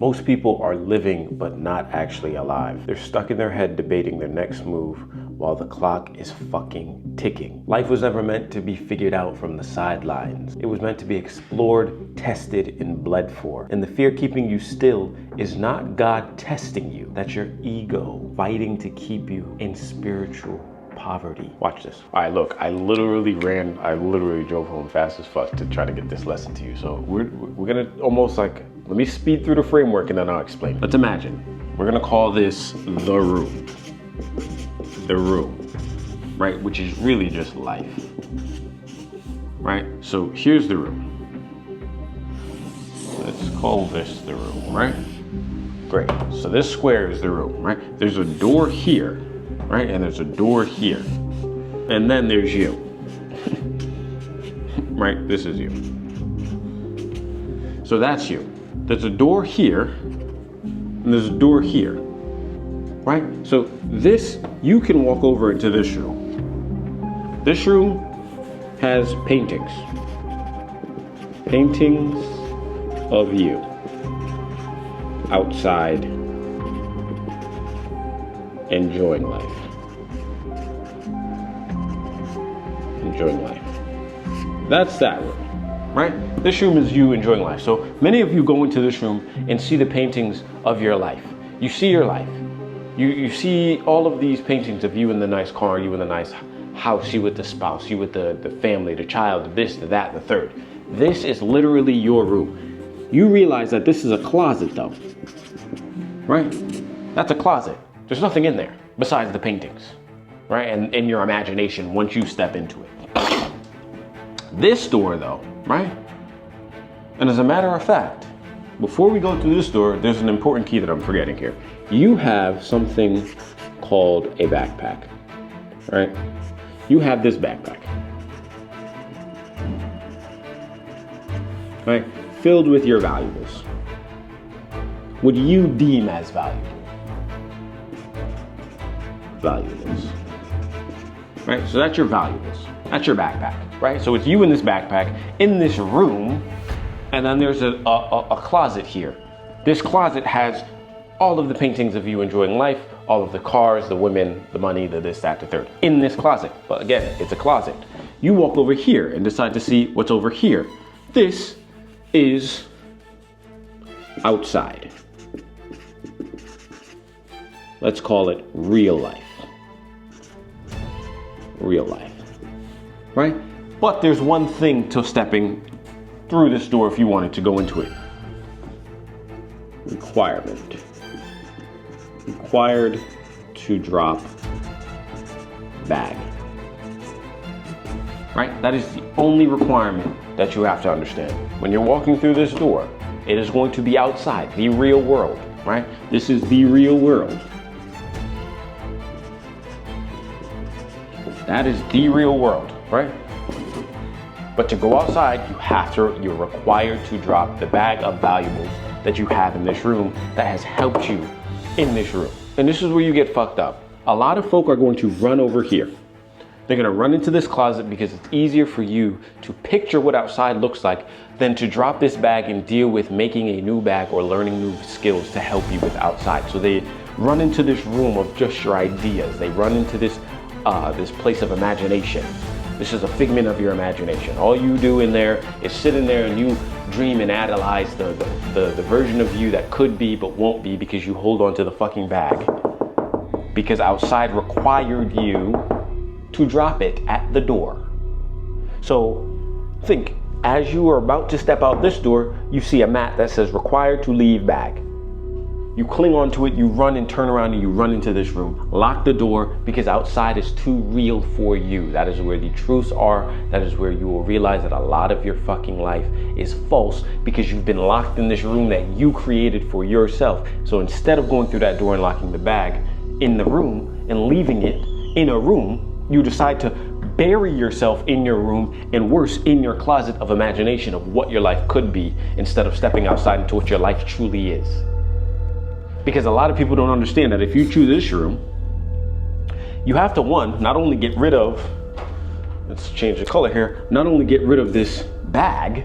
Most people are living but not actually alive. They're stuck in their head debating their next move while the clock is fucking ticking. Life was never meant to be figured out from the sidelines. It was meant to be explored, tested, and bled for. And the fear keeping you still is not God testing you. That's your ego fighting to keep you in spiritual poverty. Watch this. All right, look, I literally drove home fast as fuck to try to get this lesson to you. So we're gonna almost like, let me speed through the framework and then I'll explain. Let's imagine, we're gonna call this the room. The room, right? Which is really just life, right? So here's the room. Let's call this the room, right? Great, so this square is the room, right? There's a door here, right? And there's a door here. And then there's you, right? This is you. So that's you. There's a door here, and there's a door here, right? So this, you can walk over into this room. This room has paintings. Paintings of you outside, enjoying life. Enjoying life. That's that room, right? This room is you enjoying life. So many of you go into this room and see the paintings of your life. You see your life. You see all of these paintings of you in the nice car, you in the nice house, you with the spouse, you with the family, the child, the this, the that, the third. This is literally your room. You realize that this is a closet though, right? That's a closet. There's nothing in there besides the paintings, right? And in your imagination once you step into it. This door though, right? And as a matter of fact, before we go through this door, there's an important key that I'm forgetting here. You have something called a backpack, right? You have this backpack, right? Filled with your valuables. What you deem as valuable. Valuables, right? So that's your valuables. That's your backpack, right? So it's you in this backpack, in this room, and then there's a closet here. This closet has all of the paintings of you enjoying life, all of the cars, the women, the money, the this, that, the third, in this closet. But again, it's a closet. You walk over here and decide to see what's over here. This is outside. Let's call it real life. Real life, right? But there's one thing to stepping through this door if you wanted to go into it. Requirement. Required to drop bag. Right? That is the only requirement that you have to understand. When you're walking through this door, it is going to be outside, the real world, right? This is the real world. That is the real world, right? But to go outside, you're required to drop the bag of valuables that you have in this room that has helped you in this room. And this is where you get fucked up. A lot of folk are going to run over here. They're gonna run into this closet because it's easier for you to picture what outside looks like than to drop this bag and deal with making a new bag or learning new skills to help you with outside. So they run into this room of just your ideas. They run into this place of imagination. This is a figment of your imagination. All you do in there is sit in there and you dream and analyze the version of you that could be but won't be because you hold on to the fucking bag. Because outside required you to drop it at the door. So think, as you are about to step out this door, you see a mat that says required to leave bag. You cling onto it, you run and turn around and you run into this room. Lock the door because outside is too real for you. That is where the truths are. That is where you will realize that a lot of your fucking life is false because you've been locked in this room that you created for yourself. So instead of going through that door and locking the bag in the room and leaving it in a room, you decide to bury yourself in your room and worse, in your closet of imagination of what your life could be instead of stepping outside into what your life truly is. Because a lot of people don't understand that if you choose this room, you have to, one, not only get rid of, let's change the color here, not only get rid of this bag,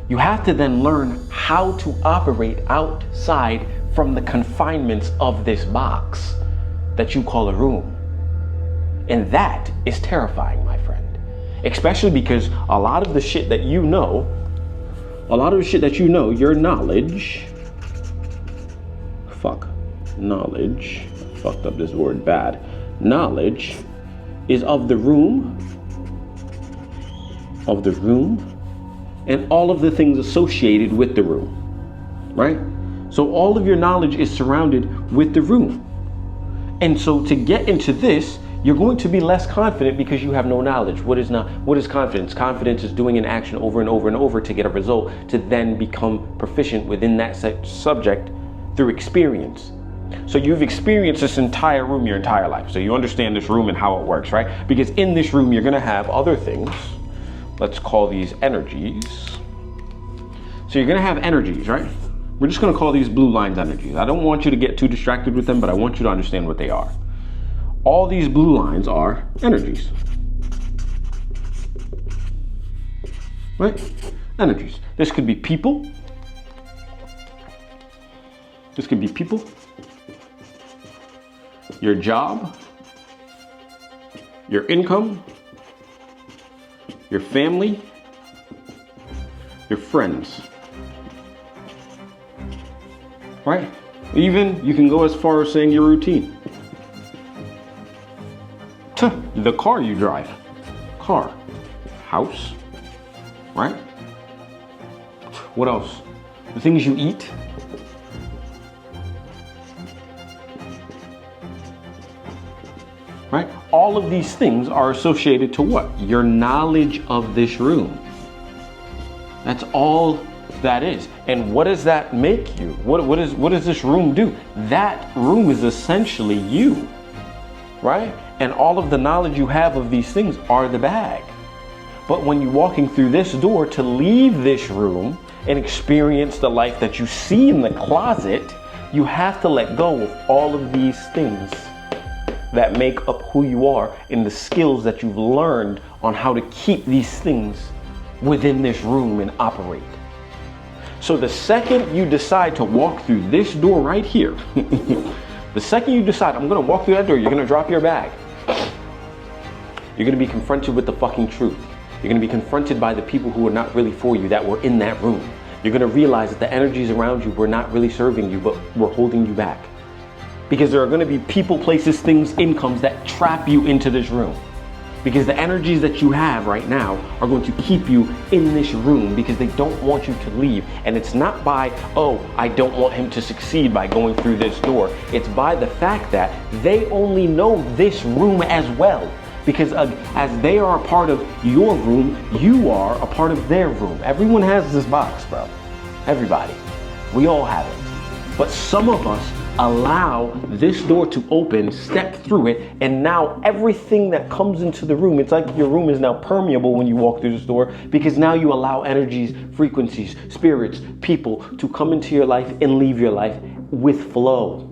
You have to then learn how to operate outside from the confinements of this box that you call a room. And that is terrifying, my friend. Especially because a lot of the shit that you know, your knowledge, knowledge, I fucked up this word bad. Knowledge is of the room, and all of the things associated with the room, right? So all of your knowledge is surrounded with the room. And so to get into this, you're going to be less confident because you have no knowledge. What is confidence? Confidence is doing an action over and over and over to get a result, to then become proficient within that subject through experience. So you've experienced this entire room your entire life. So you understand this room and how it works, right? Because in this room, you're gonna have other things. Let's call these energies. So you're gonna have energies, right? We're just gonna call these blue lines energies. I don't want you to get too distracted with them, but I want you to understand what they are. All these blue lines are energies, right? Energies. This could be people. This could be people. Your job, your income, your family, your friends, right? Even you can go as far as saying your routine. The car you drive, car, house, right? What else? The things you eat. Right? All of these things are associated to what? Your knowledge of this room. That's all that is. And what does that make you? What does this room do? That room is essentially you, right? And all of the knowledge you have of these things are the bag. But when you're walking through this door to leave this room and experience the life that you see in the closet, you have to let go of all of these things that make up who you are and the skills that you've learned on how to keep these things within this room and operate. So the second you decide to walk through this door right here, the second you decide, I'm gonna walk through that door, you're gonna drop your bag. You're gonna be confronted with the fucking truth. You're gonna be confronted by the people who are not really for you, that were in that room. You're gonna realize that the energies around you were not really serving you, but were holding you back. Because there are gonna be people, places, things, incomes that trap you into this room. Because the energies that you have right now are going to keep you in this room because they don't want you to leave. And it's not by, oh, I don't want him to succeed by going through this door. It's by the fact that they only know this room as well. Because as they are a part of your room, you are a part of their room. Everyone has this box, bro. Everybody. We all have it. But some of us allow this door to open, step through it, and now everything that comes into the room, it's like your room is now permeable when you walk through this door, because now you allow energies, frequencies, spirits, people to come into your life and leave your life with flow,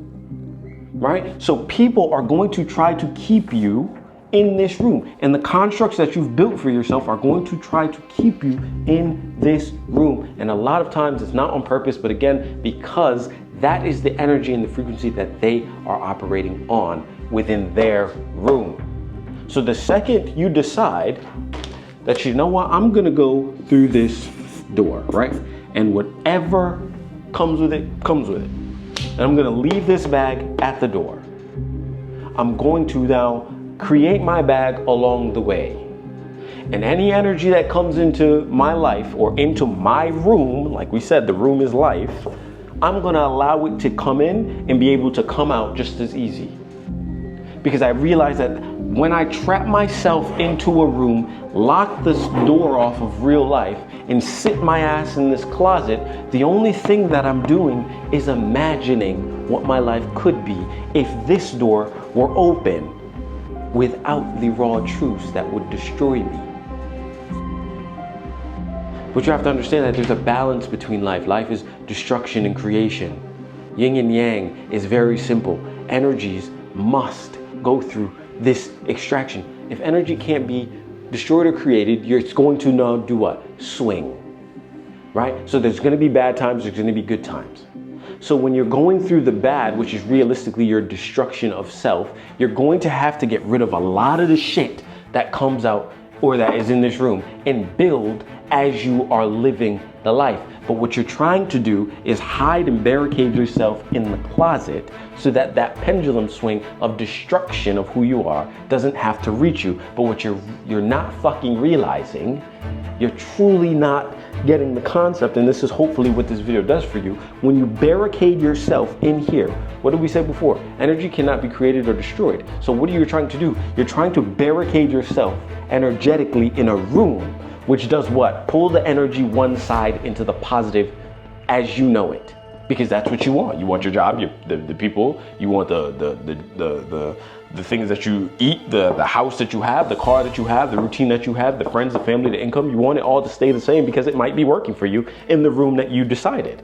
right? So people are going to try to keep you in this room, and the constructs that you've built for yourself are going to try to keep you in this room. And a lot of times it's not on purpose, but again, because that is the energy and the frequency that they are operating on within their room. So the second you decide that, you know what, I'm gonna go through this door, right? And whatever comes with it, comes with it. And I'm gonna leave this bag at the door. I'm going to now create my bag along the way. And any energy that comes into my life or into my room, like we said, the room is life, I'm gonna allow it to come in and be able to come out just as easy. Because I realize that when I trap myself into a room, lock this door off of real life, and sit my ass in this closet, the only thing that I'm doing is imagining what my life could be if this door were open without the raw truths that would destroy me. But you have to understand that there's a balance between life. Life is destruction and creation. Yin and yang is very simple. Energies must go through this extraction. If energy can't be destroyed or created, it's going to now do what? Swing. right? So there's gonna be bad times, there's gonna be good times. So when you're going through the bad, which is realistically your destruction of self, you're going to have to get rid of a lot of the shit that comes out or that is in this room and build as you are living the life. But what you're trying to do is hide and barricade yourself in the closet so that that pendulum swing of destruction of who you are doesn't have to reach you. But what you're not fucking realizing, you're truly not getting the concept, and this is hopefully what this video does for you. When you barricade yourself in here, what did we say before? Energy cannot be created or destroyed. So what are you trying to do? You're trying to barricade yourself energetically in a room, which does what? Pull the energy one side into the positive as you know it. Because that's what you want. You want your job, the people, you want the things that you eat, the house that you have, the car that you have, the routine that you have, the friends, the family, the income. You want it all to stay the same because it might be working for you in the room that you decided.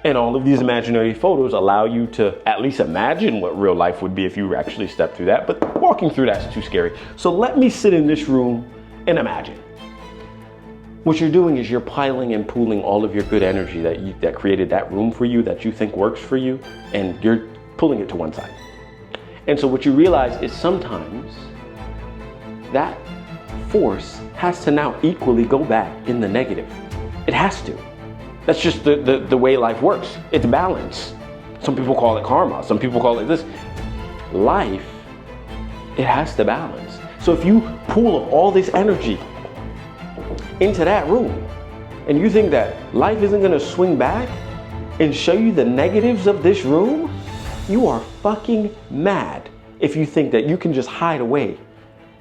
And all of these imaginary photos allow you to at least imagine what real life would be if you actually stepped through that. But walking through that's too scary. So let me sit in this room and imagine. What you're doing is you're piling and pooling all of your good energy that created that room for you, that you think works for you, and you're pulling it to one side. And so what you realize is sometimes that force has to now equally go back in the negative. It has to. That's just the way life works. It's balance. Some people call it karma. Some people call it this. Life, it has to balance. So if you pool all this energy into that room and you think that life isn't going to swing back and show you the negatives of this room, you are fucking mad if you think that you can just hide away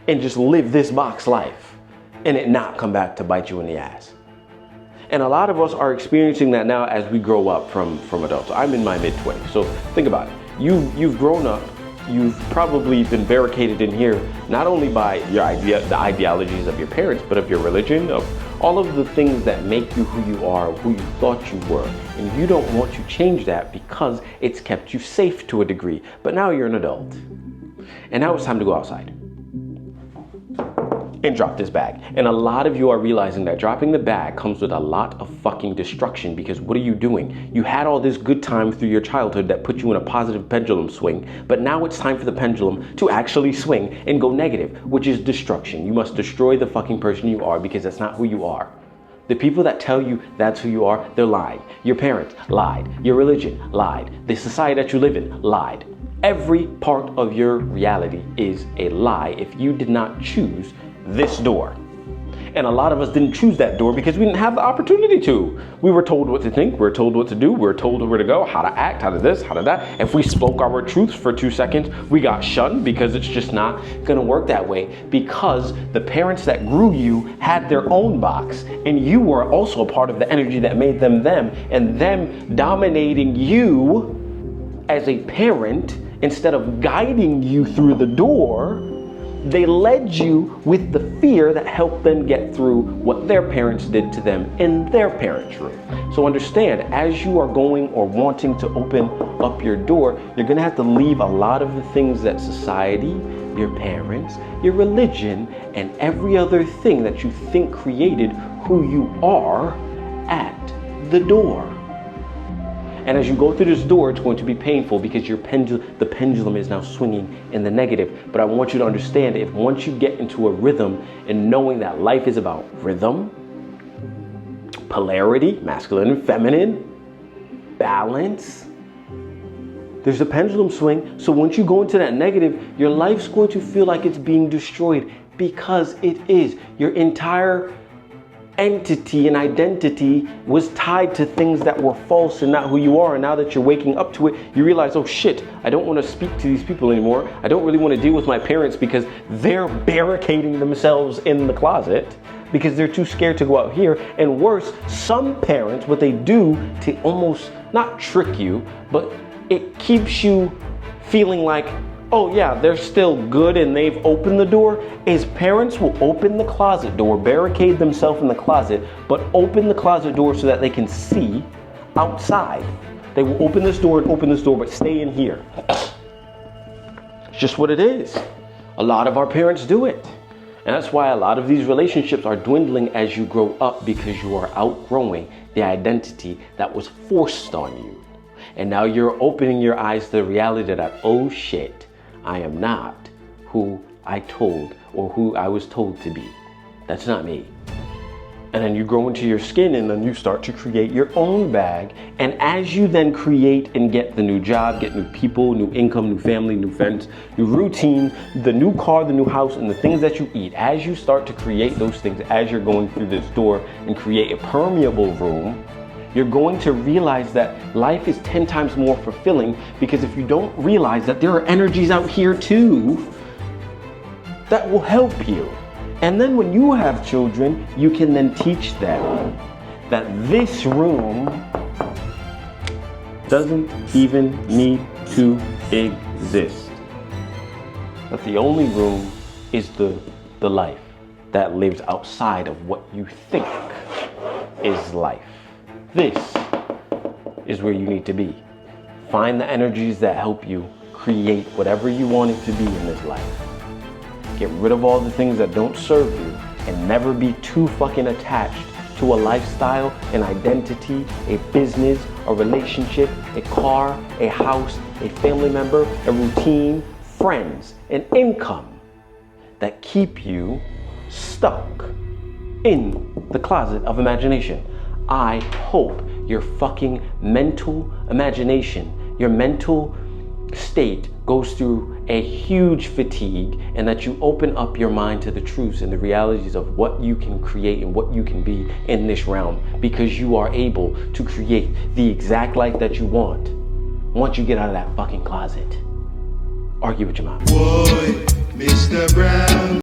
and just live this box life and it not come back to bite you in the ass. And a lot of us are experiencing that now as we grow up from adults. I'm in my mid-20s, so think about it. You've grown up. You've probably been barricaded in here, not only by the ideologies of your parents, but of your religion, of all of the things that make you who you are, who you thought you were. And you don't want to change that because it's kept you safe to a degree. But now you're an adult. And now it's time to go outside and drop this bag. And a lot of you are realizing that dropping the bag comes with a lot of fucking destruction, because what are you doing? You had all this good time through your childhood that put you in a positive pendulum swing, but now it's time for the pendulum to actually swing and go negative, which is destruction. You must destroy the fucking person you are, because that's not who you are. The people that tell you that's who you are, they're lying. Your parents lied. Your religion lied. The society that you live in lied. Every part of your reality is a lie if you did not choose this door. And a lot of us didn't choose that door because we didn't have the opportunity to. We were told what to think, we were told what to do, we were told where to go, how to act, how to this, how to that. If we spoke our truths for 2 seconds, we got shunned because it's just not gonna work that way, because the parents that grew you had their own box, and you were also a part of the energy that made them them, and them dominating you as a parent instead of guiding you through the door. They led you with the fear that helped them get through what their parents did to them in their parents' room. So understand, as you are going or wanting to open up your door, you're gonna have to leave a lot of the things that society, your parents, your religion, and every other thing that you think created who you are at the door. And as you go through this door, it's going to be painful because the pendulum is now swinging in the negative. But I want you to understand, if once you get into a rhythm and knowing that life is about rhythm, polarity, masculine and feminine, balance, there's a pendulum swing. So once you go into that negative, your life's going to feel like it's being destroyed, because it is. Your entire entity and identity was tied to things that were false and not who you are. And now that you're waking up to it, you realize, oh shit, I don't want to speak to these people anymore. I don't really want to deal with my parents because they're barricading themselves in the closet because they're too scared to go out here. And worse, some parents, what they do to almost not trick you, but it keeps you feeling like, oh yeah, they're still good and they've opened the door, is parents will open the closet door, barricade themselves in the closet, but open the closet door so that they can see outside. They will open this door and open this door, but stay in here. It's just what it is. A lot of our parents do it. And that's why a lot of these relationships are dwindling as you grow up, because you are outgrowing the identity that was forced on you. And now you're opening your eyes to the reality that, oh shit, I am not who I told or who I was told to be. That's not me. And then you grow into your skin, and then you start to create your own bag. And as you then create and get the new job, get new people, new income, new family, new friends, new routine, the new car, the new house, and the things that you eat, as you start to create those things, as you're going through this door and create a permeable room, you're going to realize that life is 10 times more fulfilling, because if you don't realize that there are energies out here too that will help you. And then when you have children, you can then teach them that this room doesn't even need to exist. That the only room is the life that lives outside of what you think is life. This is where you need to be. Find the energies that help you create whatever you want it to be in this life. Get rid of all the things that don't serve you, and never be too fucking attached to a lifestyle, an identity, a business, a relationship, a car, a house, a family member, a routine, friends, an income that keep you stuck in the closet of imagination. I hope your fucking mental imagination, your mental state goes through a huge fatigue, and that you open up your mind to the truths and the realities of what you can create and what you can be in this realm, because you are able to create the exact life that you want once you get out of that fucking closet. Argue with your mom. Boy, Mr. Brown.